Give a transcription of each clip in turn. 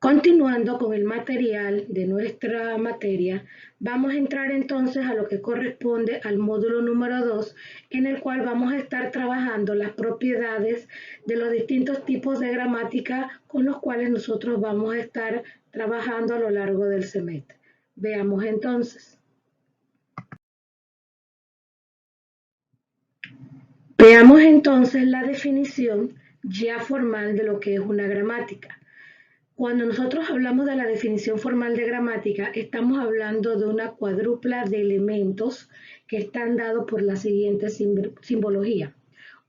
Continuando con el material de nuestra materia, vamos a entrar entonces a lo que corresponde al módulo número 2, en el cual vamos a estar trabajando las propiedades de los distintos tipos de gramática con los cuales nosotros vamos a estar trabajando a lo largo del semestre. Veamos entonces. Veamos entonces la definición ya formal de lo que es una gramática. Cuando nosotros hablamos de la definición formal de gramática, estamos hablando de una cuadrupla de elementos que están dados por la siguiente simbología.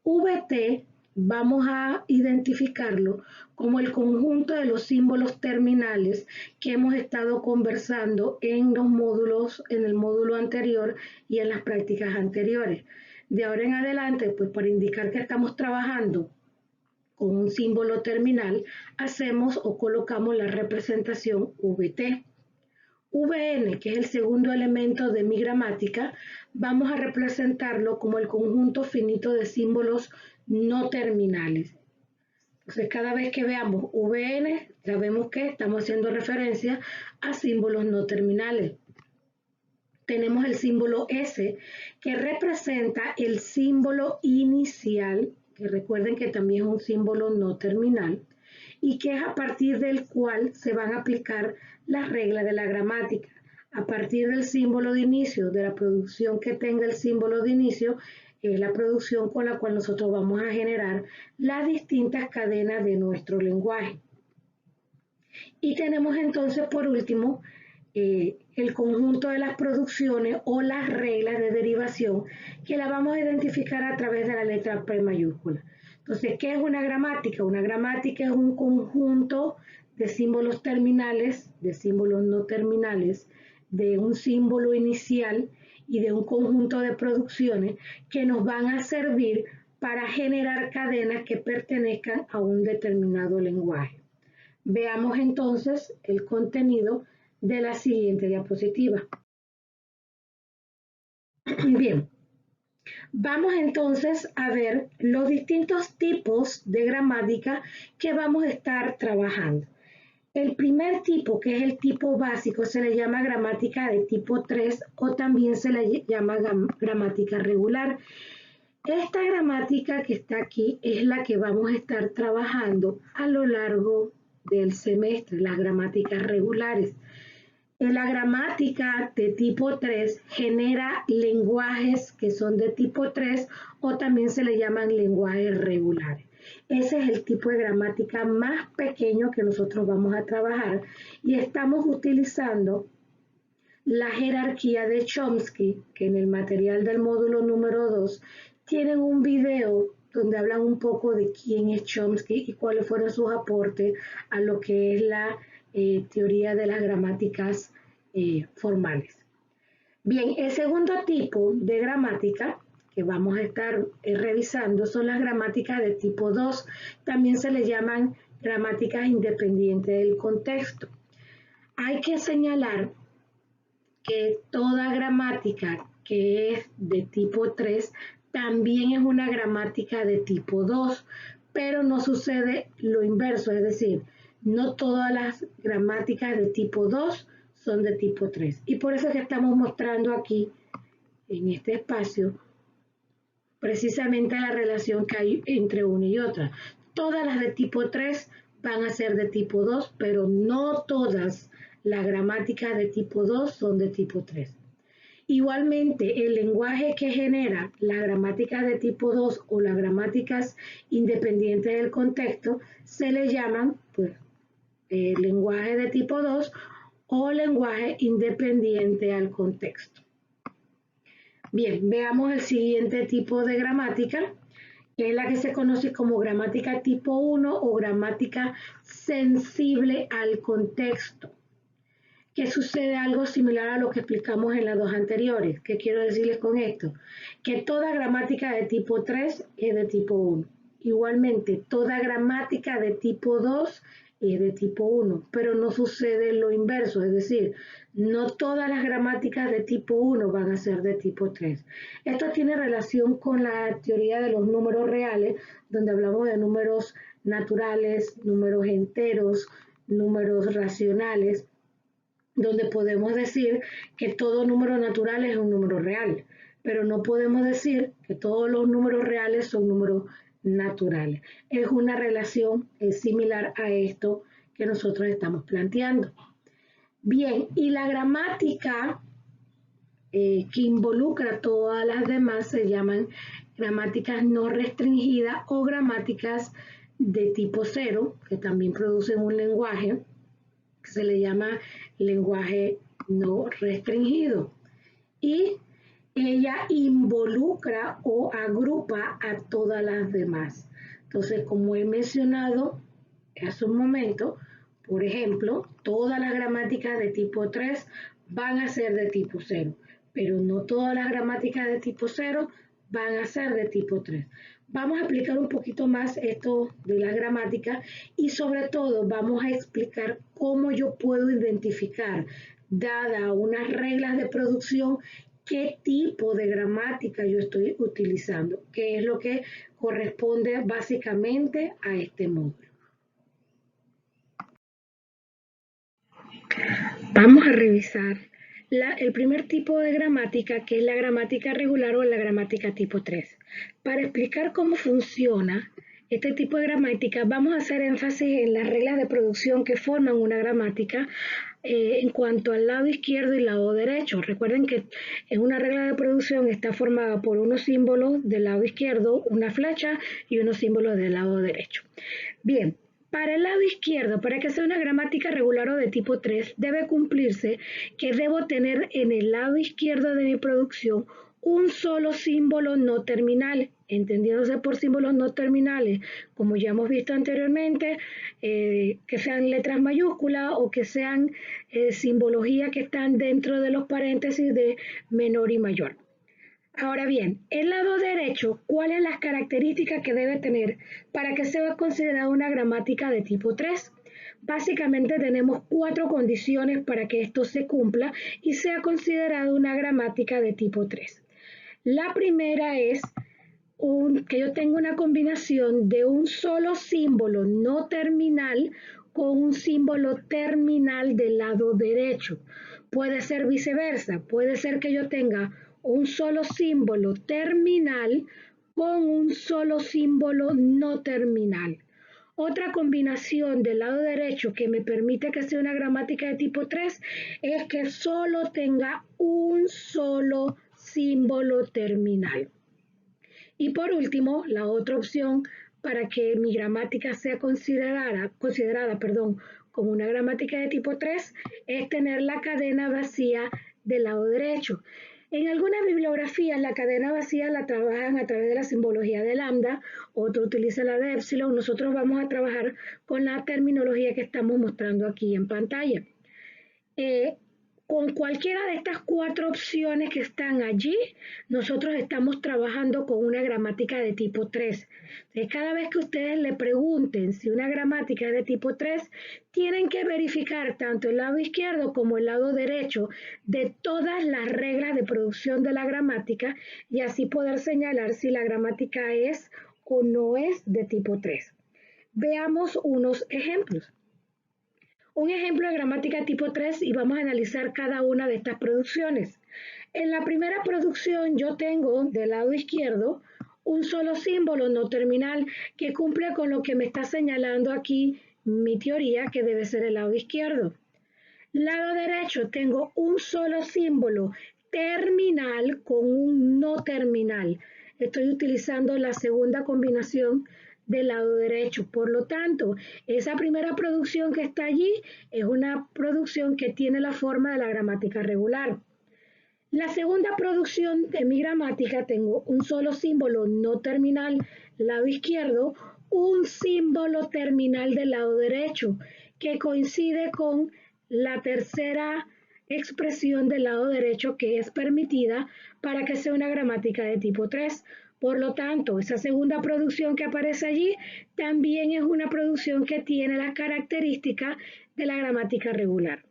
VT vamos a identificarlo como el conjunto de los símbolos terminales que hemos estado conversando en los módulos, en el módulo anterior y en las prácticas anteriores. De ahora en adelante, pues para indicar que estamos trabajando con un símbolo terminal, hacemos o colocamos la representación VT. VN, que es el segundo elemento de mi gramática, vamos a representarlo como el conjunto finito de símbolos no terminales. Entonces, cada vez que veamos VN, sabemos que estamos haciendo referencia a símbolos no terminales. Tenemos el símbolo S, que representa el símbolo inicial, que recuerden que también es un símbolo no terminal, y que es a partir del cual se van a aplicar las reglas de la gramática. A partir del símbolo de inicio, de la producción que tenga el símbolo de inicio, es la producción con la cual nosotros vamos a generar las distintas cadenas de nuestro lenguaje. Y tenemos entonces, por último, el conjunto de las producciones o las reglas de derivación que la vamos a identificar a través de la letra P mayúscula. Entonces, ¿qué es una gramática? Una gramática es un conjunto de símbolos terminales, de símbolos no terminales, de un símbolo inicial y de un conjunto de producciones que nos van a servir para generar cadenas que pertenezcan a un determinado lenguaje. Veamos entonces el contenido de la siguiente diapositiva. Bien, vamos entonces a ver los distintos tipos de gramática que vamos a estar trabajando. El primer tipo, que es el tipo básico, se le llama gramática de tipo 3 o también se le llama gramática regular. Esta gramática que está aquí es la que vamos a estar trabajando a lo largo del semestre, las gramáticas regulares. La gramática de tipo 3 genera lenguajes que son de tipo 3 o también se le llaman lenguajes regulares. Ese es el tipo de gramática más pequeño que nosotros vamos a trabajar y estamos utilizando la jerarquía de Chomsky, que en el material del módulo número 2 tienen un video donde hablan un poco de quién es Chomsky y cuáles fueron sus aportes a lo que es la teoría de las gramáticas formales. Bien, el segundo tipo de gramática que vamos a estar revisando son las gramáticas de tipo 2. También se les llaman gramáticas independientes del contexto. Hay que señalar que toda gramática que es de tipo 3 también es una gramática de tipo 2, pero no sucede lo inverso, es decir, no todas las gramáticas de tipo 2 son de tipo 3. Y por eso es que estamos mostrando aquí, en este espacio, precisamente la relación que hay entre una y otra. Todas las de tipo 3 van a ser de tipo 2, pero no todas las gramáticas de tipo 2 son de tipo 3. Igualmente, el lenguaje que genera las gramáticas de tipo 2 o las gramáticas independientes del contexto se le llaman pues, lenguaje de tipo 2 o lenguaje independiente al contexto. Bien, veamos el siguiente tipo de gramática, que es la que se conoce como gramática tipo 1 o gramática sensible al contexto. Que sucede algo similar a lo que explicamos en las dos anteriores. ¿Qué quiero decirles con esto? Que toda gramática de tipo 3 es de tipo 1. Igualmente, toda gramática de tipo 2 es de tipo 1, pero no sucede lo inverso, es decir, no todas las gramáticas de tipo 1 van a ser de tipo 3. Esto tiene relación con la teoría de los números reales, donde hablamos de números naturales, números enteros, números racionales, donde podemos decir que todo número natural es un número real, pero no podemos decir que todos los números reales son números naturales. Es una relación similar a esto que nosotros estamos planteando. Bien, y la gramática que involucra todas las demás se llaman gramáticas no restringidas o gramáticas de tipo cero, que también producen un lenguaje que se le llama lenguaje no restringido. Y ella involucra o agrupa a todas las demás. Entonces, como he mencionado hace un momento, por ejemplo, todas las gramáticas de tipo 3 van a ser de tipo 0, pero no todas las gramáticas de tipo 0 van a ser de tipo 3. Vamos a explicar un poquito más esto de las gramáticas y sobre todo vamos a explicar cómo yo puedo identificar, dada unas reglas de producción, qué tipo de gramática yo estoy utilizando, que es lo que corresponde básicamente a este módulo. Vamos a revisar el primer tipo de gramática, que es la gramática regular o la gramática tipo 3. Para explicar cómo funciona este tipo de gramática, vamos a hacer énfasis en las reglas de producción que forman una gramática en cuanto al lado izquierdo y lado derecho. Recuerden que en una regla de producción está formada por unos símbolos del lado izquierdo, una flecha y unos símbolos del lado derecho. Bien. Para el lado izquierdo, para que sea una gramática regular o de tipo 3, debe cumplirse que debo tener en el lado izquierdo de mi producción un solo símbolo no terminal, entendiéndose por símbolos no terminales, como ya hemos visto anteriormente, que sean letras mayúsculas o que sean simbología que están dentro de los paréntesis de menor y mayor. Ahora bien, el lado derecho, ¿cuáles son las características que debe tener para que sea considerada una gramática de tipo 3? Básicamente tenemos 4 condiciones para que esto se cumpla y sea considerada una gramática de tipo 3. La primera es que yo tenga una combinación de un solo símbolo no terminal con un símbolo terminal del lado derecho. Puede ser viceversa, puede ser que yo tenga un solo símbolo terminal con un solo símbolo no terminal. Otra combinación del lado derecho que me permite que sea una gramática de tipo 3 es que solo tenga un solo símbolo terminal. Y por último, la otra opción para que mi gramática sea considerada como una gramática de tipo 3 es tener la cadena vacía del lado derecho. En algunas bibliografías la cadena vacía la trabajan a través de la simbología de lambda, otros utilizan la de epsilon. Nosotros vamos a trabajar con la terminología que estamos mostrando aquí en pantalla. Con cualquiera de estas 4 opciones que están allí, nosotros estamos trabajando con una gramática de tipo 3. Entonces, cada vez que ustedes le pregunten si una gramática es de tipo 3, tienen que verificar tanto el lado izquierdo como el lado derecho de todas las reglas de producción de la gramática y así poder señalar si la gramática es o no es de tipo 3. Veamos unos ejemplos. Un ejemplo de gramática tipo 3 y vamos a analizar cada una de estas producciones. En la primera producción yo tengo del lado izquierdo un solo símbolo no terminal que cumple con lo que me está señalando aquí mi teoría, que debe ser el lado izquierdo. Lado derecho tengo un solo símbolo terminal con un no terminal. Estoy utilizando la segunda combinación del lado derecho. Por lo tanto, esa primera producción que está allí es una producción que tiene la forma de la gramática regular. La segunda producción de mi gramática tengo un solo símbolo no terminal, lado izquierdo, un símbolo terminal del lado derecho, que coincide con la tercera expresión del lado derecho que es permitida para que sea una gramática de tipo 3. Por lo tanto, esa segunda producción que aparece allí también es una producción que tiene las características de la gramática regular.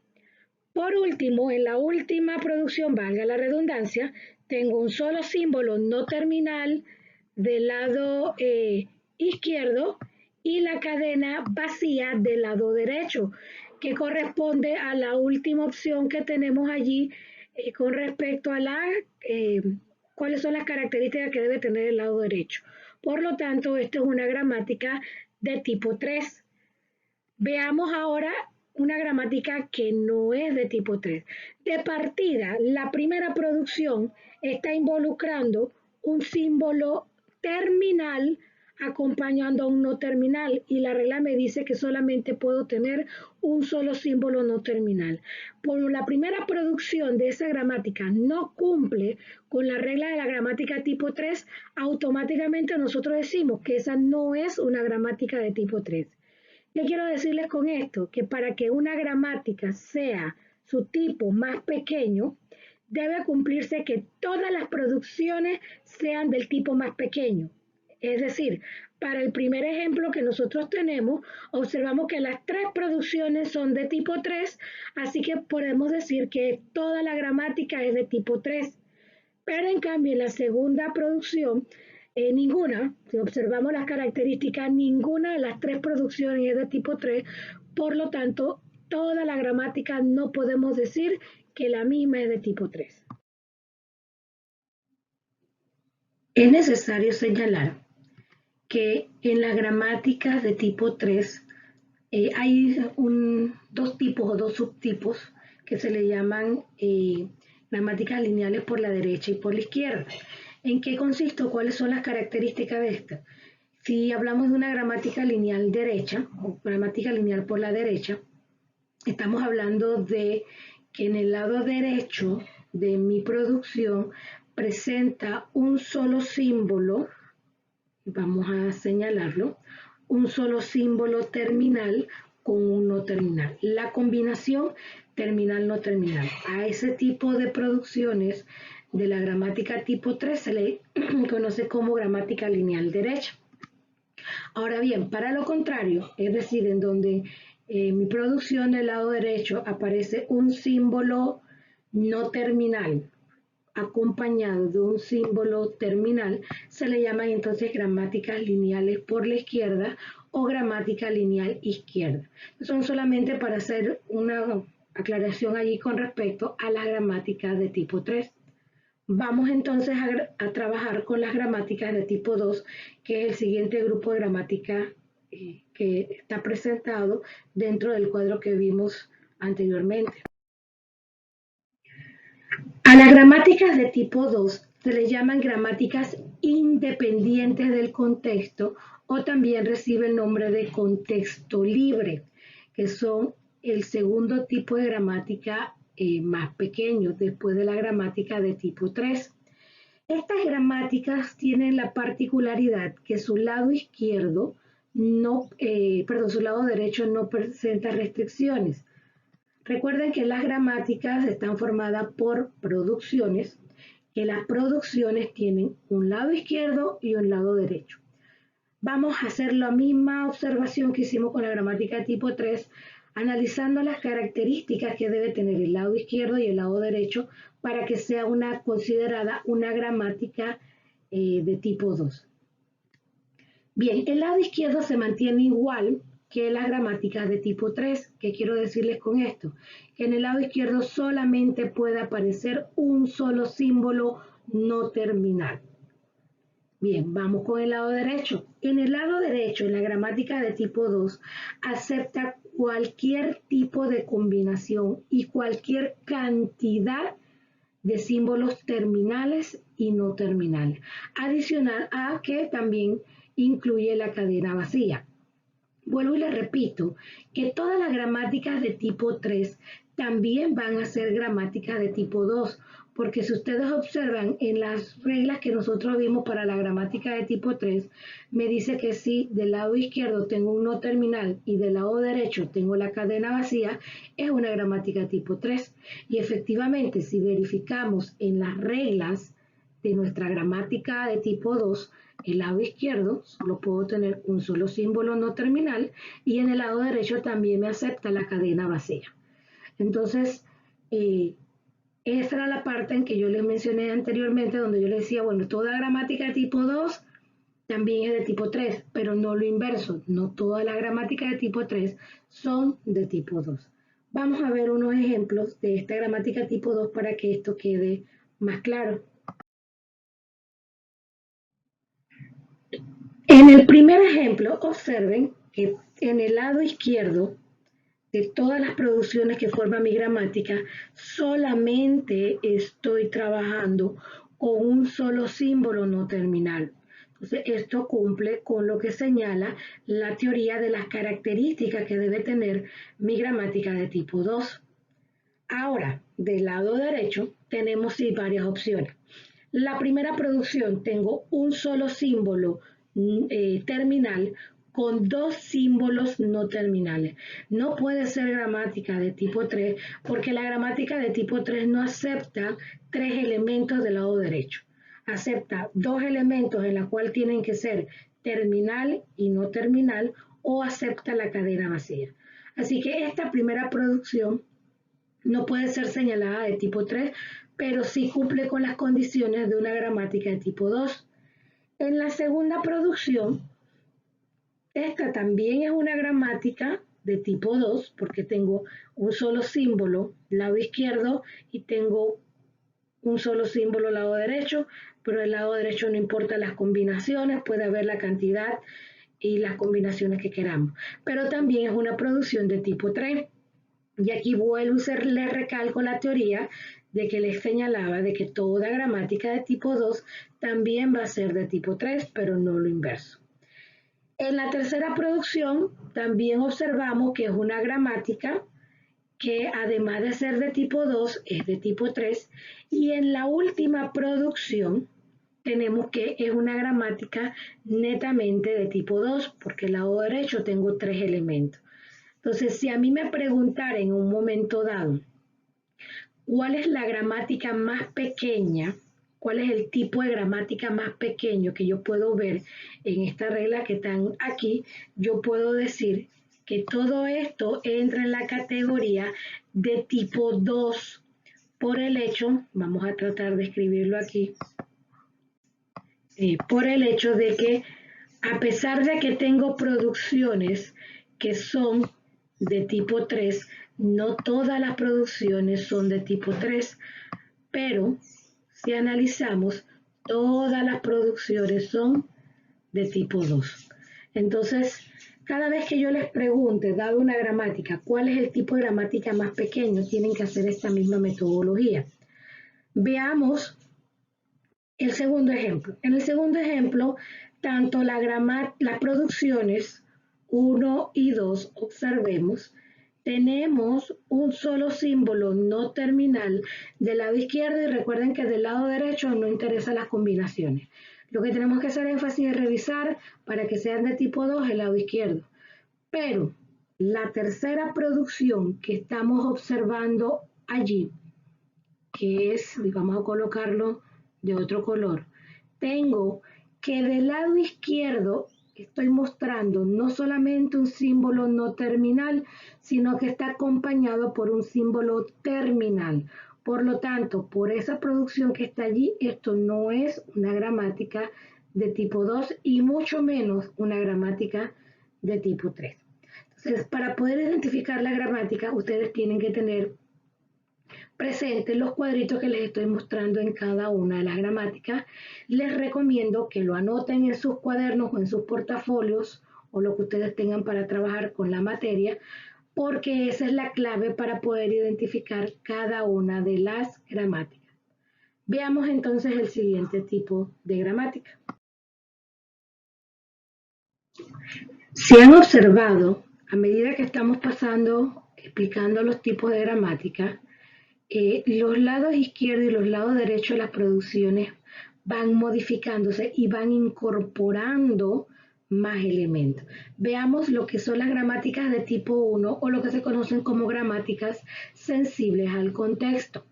Por último, en la última producción, valga la redundancia, tengo un solo símbolo no terminal del lado izquierdo y la cadena vacía del lado derecho, que corresponde a la última opción que tenemos allí con respecto a cuáles son las características que debe tener el lado derecho. Por lo tanto, esto es una gramática de tipo 3. Veamos ahora una gramática que no es de tipo 3. De partida, la primera producción está involucrando un símbolo terminal acompañando a un no terminal y la regla me dice que solamente puedo tener un solo símbolo no terminal. Por la primera producción de esa gramática no cumple con la regla de la gramática tipo 3, automáticamente nosotros decimos que esa no es una gramática de tipo 3. ¿Qué quiero decirles con esto? Que para que una gramática sea su tipo más pequeño, debe cumplirse que todas las producciones sean del tipo más pequeño. Es decir, para el primer ejemplo que nosotros tenemos, observamos que las 3 producciones son de tipo 3, así que podemos decir que toda la gramática es de tipo 3. Pero en cambio, en la segunda producción, ninguna, si observamos las características, ninguna de las 3 producciones es de tipo 3, por lo tanto, toda la gramática no podemos decir que la misma es de tipo 3. Es necesario señalar que en las gramáticas de tipo 3 hay dos tipos o dos subtipos que se le llaman gramáticas lineales por la derecha y por la izquierda. ¿En qué consiste? ¿Cuáles son las características de esta? Si hablamos de una gramática lineal derecha o gramática lineal por la derecha, estamos hablando de que en el lado derecho de mi producción presenta un solo símbolo, vamos a señalarlo, un solo símbolo terminal con un no terminal. La combinación terminal-no terminal. A ese tipo de producciones de la gramática tipo 3 se le conoce como gramática lineal derecha. Ahora bien, para lo contrario, es decir, en donde mi producción del lado derecho aparece un símbolo no terminal acompañado de un símbolo terminal, se le llaman entonces gramáticas lineales por la izquierda o gramática lineal izquierda. Son solamente para hacer una aclaración allí con respecto a las gramáticas de tipo 3. Vamos entonces a trabajar con las gramáticas de tipo 2, que es el siguiente grupo de gramática que está presentado dentro del cuadro que vimos anteriormente. A las gramáticas de tipo 2 se les llaman gramáticas independientes del contexto o también recibe el nombre de contexto libre, que son el segundo tipo de gramática más pequeño después de la gramática de tipo 3. Estas gramáticas tienen la particularidad que su lado izquierdo su lado derecho no presenta restricciones. Recuerden que las gramáticas están formadas por producciones, que las producciones tienen un lado izquierdo y un lado derecho. Vamos a hacer la misma observación que hicimos con la gramática tipo 3, analizando las características que debe tener el lado izquierdo y el lado derecho para que sea considerada una gramática de tipo 2. Bien, el lado izquierdo se mantiene igual que las gramáticas de tipo 3. ¿Qué quiero decirles con esto? Que en el lado izquierdo solamente puede aparecer un solo símbolo no terminal. Bien, vamos con el lado derecho. En el lado derecho, en la gramática de tipo 2, acepta cualquier tipo de combinación y cualquier cantidad de símbolos terminales y no terminales. Adicional a que también incluye la cadena vacía. Vuelvo y le repito que todas las gramáticas de tipo 3 también van a ser gramáticas de tipo 2, porque si ustedes observan en las reglas que nosotros vimos para la gramática de tipo 3, me dice que si del lado izquierdo tengo un no terminal y del lado derecho tengo la cadena vacía, es una gramática tipo 3. Y efectivamente, si verificamos en las reglas de nuestra gramática de tipo 2, el lado izquierdo solo puedo tener un solo símbolo no terminal y en el lado derecho también me acepta la cadena vacía. Entonces, esa era la parte en que yo les mencioné anteriormente, donde yo les decía, bueno, toda gramática tipo 2 también es de tipo 3, pero no lo inverso. No todas las gramáticas de tipo 3 son de tipo 2. Vamos a ver unos ejemplos de esta gramática tipo 2 para que esto quede más claro. En el primer ejemplo, observen que en el lado izquierdo de todas las producciones que forman mi gramática, solamente estoy trabajando con un solo símbolo no terminal. Entonces, esto cumple con lo que señala la teoría de las características que debe tener mi gramática de tipo 2. Ahora, del lado derecho, tenemos sí, varias opciones. La primera producción tengo un solo símbolo terminal con dos símbolos no terminales. No puede ser gramática de tipo 3 porque la gramática de tipo 3 no acepta tres elementos del lado derecho. Acepta dos elementos en los cuales tienen que ser terminal y no terminal o acepta la cadena vacía. Así que esta primera producción no puede ser señalada de tipo 3, pero sí cumple con las condiciones de una gramática de tipo 2. En la segunda producción, esta también es una gramática de tipo 2, porque tengo un solo símbolo lado izquierdo y tengo un solo símbolo lado derecho, pero el lado derecho no importa las combinaciones, puede haber la cantidad y las combinaciones que queramos. Pero también es una producción de tipo 3. Y aquí vuelvo y le recalco la teoría de que les señalaba de que toda gramática de tipo 2 también va a ser de tipo 3, pero no lo inverso. En la tercera producción también observamos que es una gramática que además de ser de tipo 2 es de tipo 3 y en la última producción tenemos que es una gramática netamente de tipo 2 porque el lado derecho tengo tres elementos. Entonces, si a mí me preguntara en un momento dado, ¿cuál es la gramática más pequeña? ¿Cuál es el tipo de gramática más pequeño que yo puedo ver en esta regla que están aquí? Yo puedo decir que todo esto entra en la categoría de tipo 2 por el hecho, vamos a tratar de escribirlo aquí, por el hecho de que a pesar de que tengo producciones que son de tipo 3, no todas las producciones son de tipo 3, pero si analizamos, todas las producciones son de tipo 2. Entonces, cada vez que yo les pregunte, dado una gramática, cuál es el tipo de gramática más pequeño, tienen que hacer esta misma metodología. Veamos el segundo ejemplo. En el segundo ejemplo, tanto las producciones 1 y 2, observemos, tenemos un solo símbolo no terminal del lado izquierdo y recuerden que del lado derecho no interesan las combinaciones. Lo que tenemos que hacer énfasis es revisar para que sean de tipo 2 el lado izquierdo. Pero la tercera producción que estamos observando allí, que es, vamos a colocarlo de otro color, tengo que del lado izquierdo estoy mostrando no solamente un símbolo no terminal, sino que está acompañado por un símbolo terminal. Por lo tanto, por esa producción que está allí, esto no es una gramática de tipo 2 y mucho menos una gramática de tipo 3. Entonces, para poder identificar la gramática, ustedes tienen que tener presentes los cuadritos que les estoy mostrando en cada una de las gramáticas. Les recomiendo que lo anoten en sus cuadernos o en sus portafolios o lo que ustedes tengan para trabajar con la materia, porque esa es la clave para poder identificar cada una de las gramáticas. Veamos entonces el siguiente tipo de gramática. Si han observado, a medida que estamos pasando, explicando los tipos de gramática, los lados izquierdo y los lados derechos de las producciones van modificándose y van incorporando más elementos. Veamos lo que son las gramáticas de tipo 1 o lo que se conocen como gramáticas sensibles al contexto.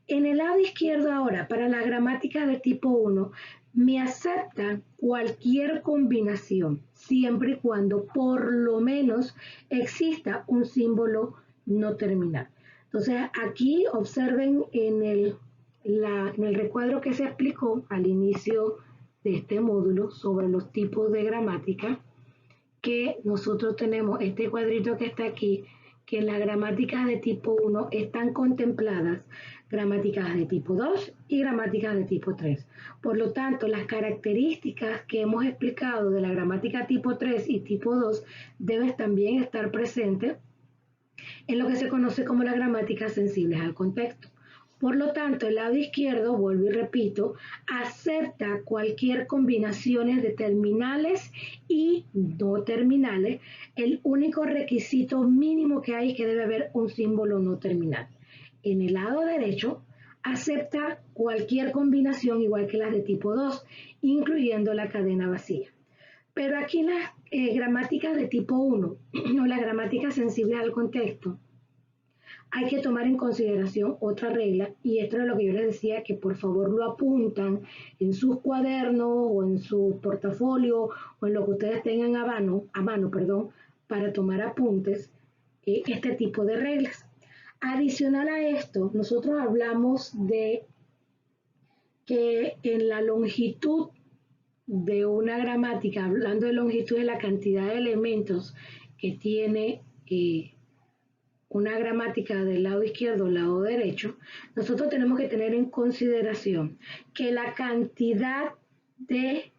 En el lado izquierdo ahora, para las gramáticas de tipo 1, me aceptan cualquier combinación, siempre y cuando por lo menos exista un símbolo no terminal. Entonces, aquí observen en el recuadro que se explicó al inicio de este módulo sobre los tipos de gramática, que nosotros tenemos este cuadrito que está aquí, que en las gramáticas de tipo 1 están contempladas gramáticas de tipo 2 y gramáticas de tipo 3. Por lo tanto, las características que hemos explicado de la gramática tipo 3 y tipo 2 deben también estar presentes en lo que se conoce como las gramáticas sensibles al contexto. Por lo tanto, el lado izquierdo, vuelvo y repito, acepta cualquier combinaciones de terminales y no terminales. El único requisito mínimo que hay es que debe haber un símbolo no terminal. En el lado derecho, acepta cualquier combinación igual que las de tipo 2, incluyendo la cadena vacía. Pero aquí las gramáticas de tipo 1 o las gramáticas sensibles al contexto, hay que tomar en consideración otra regla, y esto es lo que yo les decía, que por favor lo apuntan en sus cuadernos o en su portafolio o en lo que ustedes tengan a mano, para tomar apuntes, este tipo de reglas. Adicional a esto, nosotros hablamos de que en la longitud de una gramática, hablando de longitud de la cantidad de elementos que tiene una gramática del lado izquierdo o lado derecho, nosotros tenemos que tener en consideración que la cantidad de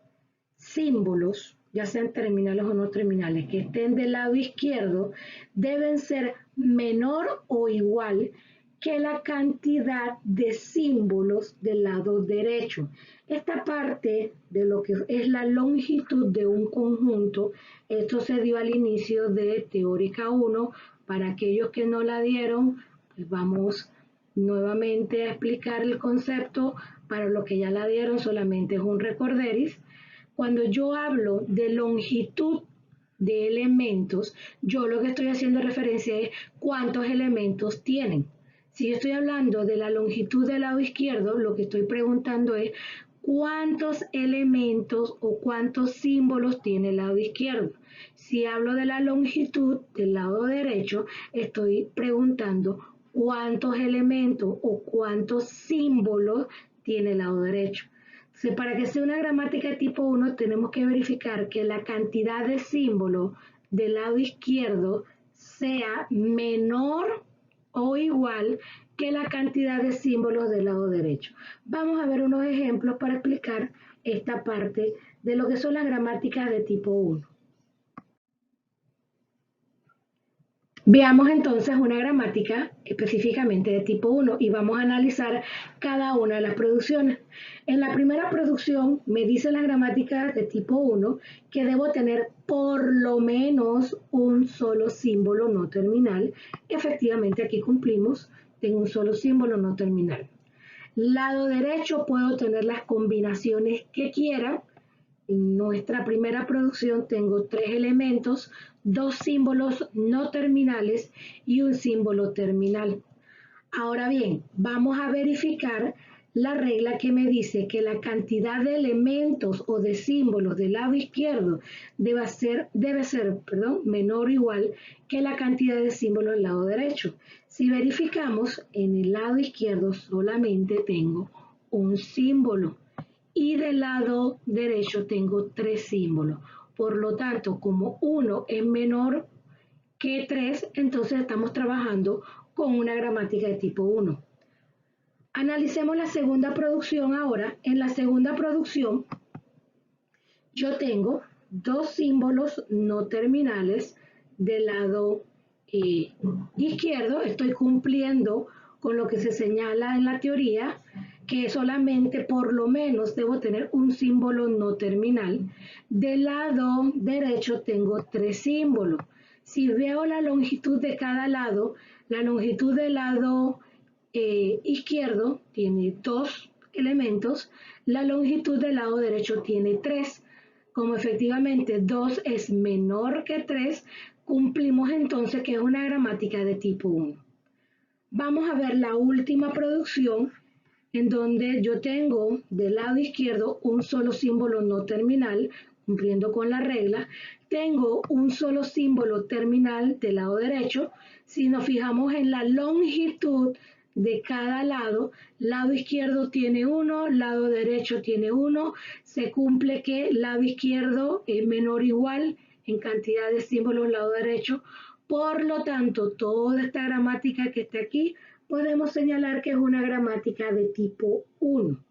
símbolos, ya sean terminales o no terminales, que estén del lado izquierdo, deben ser menor o igual que la cantidad de símbolos del lado derecho. Esta parte de lo que es la longitud de un conjunto, esto se dio al inicio de Teórica 1. Para aquellos que no la dieron, pues vamos nuevamente a explicar el concepto. Para los que ya la dieron, solamente es un recorderis. Cuando yo hablo de longitud de elementos, yo lo que estoy haciendo referencia es cuántos elementos tienen. Si yo estoy hablando de la longitud del lado izquierdo, lo que estoy preguntando es cuántos elementos o cuántos símbolos tiene el lado izquierdo. Si hablo de la longitud del lado derecho, estoy preguntando cuántos elementos o cuántos símbolos tiene el lado derecho. Entonces, para que sea una gramática de tipo 1, tenemos que verificar que la cantidad de símbolos del lado izquierdo sea menor o igual que la cantidad de símbolos del lado derecho. Vamos a ver unos ejemplos para explicar esta parte de lo que son las gramáticas de tipo 1. Veamos entonces una gramática específicamente de tipo 1 y vamos a analizar cada una de las producciones. En la primera producción me dice la gramática de tipo 1 que debo tener por lo menos un solo símbolo no terminal. Efectivamente aquí cumplimos, tengo un solo símbolo no terminal. Lado derecho puedo tener las combinaciones que quiera. En nuestra primera producción tengo 3 elementos, 2 símbolos no terminales y un símbolo terminal. Ahora bien, vamos a verificar la regla que me dice que la cantidad de elementos o de símbolos del lado izquierdo debe ser menor o igual que la cantidad de símbolos del lado derecho. Si verificamos, en el lado izquierdo solamente tengo un símbolo y del lado derecho tengo 3 símbolos. Por lo tanto, como 1 es menor que 3, entonces estamos trabajando con una gramática de tipo 1. Analicemos la segunda producción ahora. En la segunda producción yo tengo 2 símbolos no terminales del lado izquierdo. Estoy cumpliendo con lo que se señala en la teoría, que solamente por lo menos debo tener un símbolo no terminal. Del lado derecho tengo 3 símbolos. Si veo la longitud de cada lado, la longitud del lado izquierdo tiene 2 elementos, la longitud del lado derecho tiene 3. Como efectivamente 2 es menor que 3, cumplimos entonces que es una gramática de tipo 1. Vamos a ver la última producción, en donde yo tengo del lado izquierdo un solo símbolo no terminal, cumpliendo con la regla. Tengo un solo símbolo terminal del lado derecho. Si nos fijamos en la longitud de cada lado izquierdo tiene 1, lado derecho tiene 1, se cumple que lado izquierdo es menor o igual en cantidad de símbolos lado derecho, por lo tanto, toda esta gramática que está aquí, podemos señalar que es una gramática de tipo 1.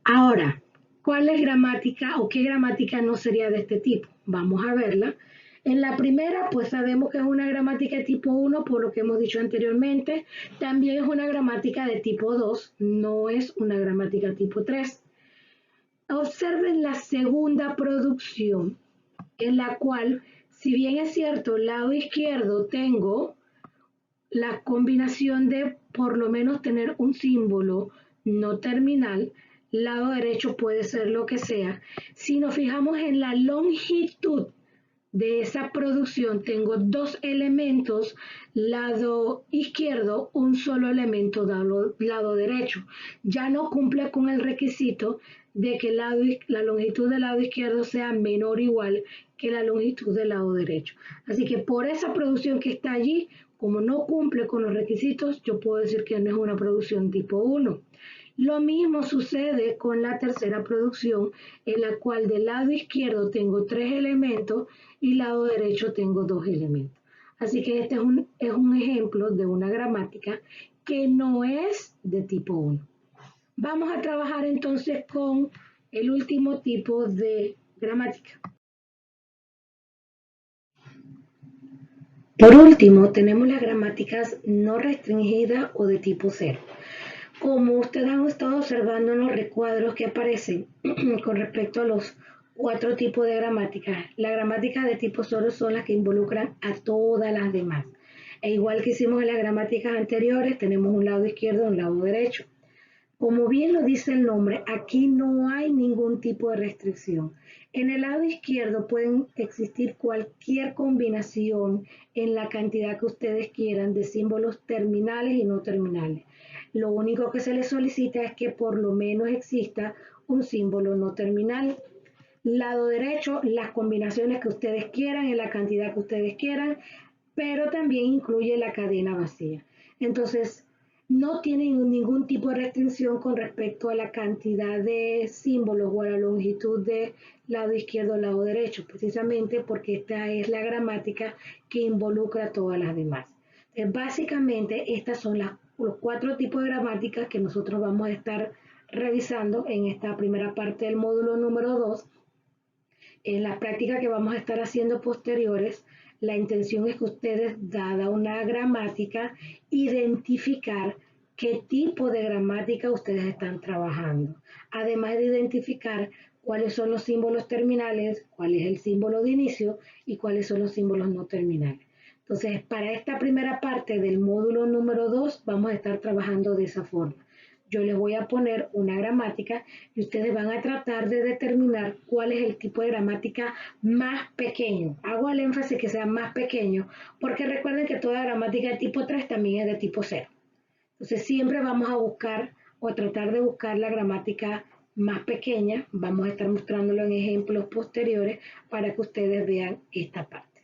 Ahora, ¿cuál es gramática o qué gramática no sería de este tipo? Vamos a verla. En la primera, pues sabemos que es una gramática de tipo 1, por lo que hemos dicho anteriormente. También es una gramática de tipo 2, no es una gramática tipo 3. Observen la segunda producción, en la cual, si bien es cierto, lado izquierdo tengo la combinación de por lo menos tener un símbolo no terminal, lado derecho puede ser lo que sea. Si nos fijamos en la longitud de esa producción, tengo dos elementos, lado izquierdo, un solo elemento, lado derecho. Ya no cumple con el requisito de que la longitud del lado izquierdo sea menor o igual que la longitud del lado derecho. Así que por esa producción que está allí, como no cumple con los requisitos, yo puedo decir que no es una producción tipo 1. Lo mismo sucede con la tercera producción, en la cual del lado izquierdo tengo 3 elementos y lado derecho tengo 2 elementos. Así que este es un ejemplo de una gramática que no es de tipo 1. Vamos a trabajar entonces con el último tipo de gramática. Por último, tenemos las gramáticas no restringidas o de tipo 0. Como ustedes han estado observando en los recuadros que aparecen con respecto a los 4 tipos de gramáticas, las gramáticas de tipo 0 son las que involucran a todas las demás. E igual que hicimos en las gramáticas anteriores, tenemos un lado izquierdo y un lado derecho. Como bien lo dice el nombre, aquí no hay ningún tipo de restricción. En el lado izquierdo pueden existir cualquier combinación en la cantidad que ustedes quieran de símbolos terminales y no terminales. Lo único que se les solicita es que por lo menos exista un símbolo no terminal. Lado derecho, las combinaciones que ustedes quieran en la cantidad que ustedes quieran, pero también incluye la cadena vacía. Entonces, no tienen ningún tipo de restricción con respecto a la cantidad de símbolos o a la longitud de lado izquierdo o lado derecho, precisamente porque esta es la gramática que involucra a todas las demás. Entonces, básicamente, estas son los 4 tipos de gramáticas que nosotros vamos a estar revisando en esta primera parte del módulo número 2. En la práctica que vamos a estar haciendo posteriores, la intención es que ustedes, dada una gramática, identificar qué tipo de gramática ustedes están trabajando. Además de identificar cuáles son los símbolos terminales, cuál es el símbolo de inicio y cuáles son los símbolos no terminales. Entonces, para esta primera parte del módulo número 2, vamos a estar trabajando de esa forma. Yo les voy a poner una gramática y ustedes van a tratar de determinar cuál es el tipo de gramática más pequeño. Hago el énfasis que sea más pequeño, porque recuerden que toda gramática de tipo 3 también es de tipo 0. Entonces siempre vamos a buscar o tratar de buscar la gramática más pequeña. Vamos a estar mostrándolo en ejemplos posteriores para que ustedes vean esta parte.